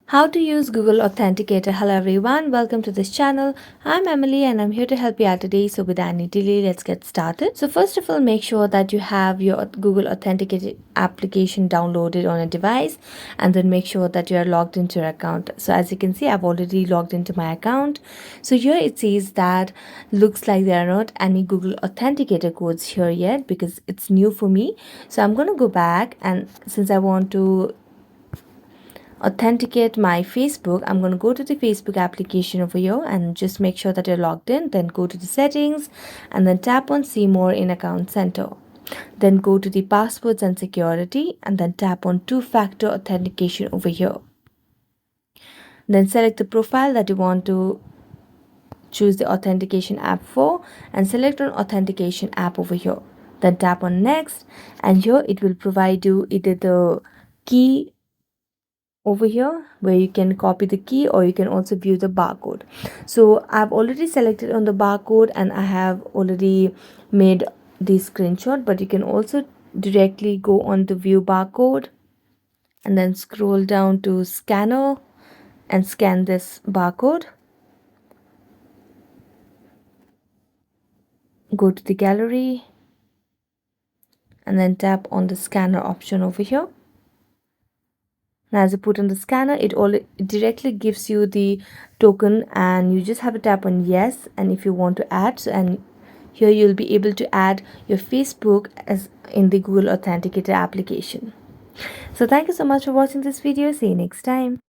How to use Google Authenticator. Hello everyone, welcome to this channel. I'm Emily and I'm here to help you out today. So without any delay, let's get started. So first of all, make sure that you have your Google Authenticator application downloaded on a device, and then make sure that you are logged into your account. So as you can see, I've already logged into my account. So here it says that looks like there are not any Google Authenticator codes here yet because it's new for me. So I'm going to go back, and since I want to authenticate my Facebook, I'm going to go to the Facebook application over here and just make sure that you're logged in. Then go to the settings and then tap on see more in account center. Then go to the passwords and security and then tap on two-factor authentication over here. Then select the profile that you want to choose the authentication app for and select on authentication app over here. Then tap on next, and here it will provide you either the key over here where you can copy the key, or you can also view the barcode. So I've already selected on the barcode and I have already made the screenshot, but you can also directly go on the view barcode and then scroll down to scanner and scan this barcode. Go to the gallery and then tap on the scanner option over here. Now as you put on the scanner, it directly gives you the token, and you just have to tap on yes. And if you want to add, and here you'll be able to add your Facebook as in the Google Authenticator application. So thank you so much for watching this video. See you next time.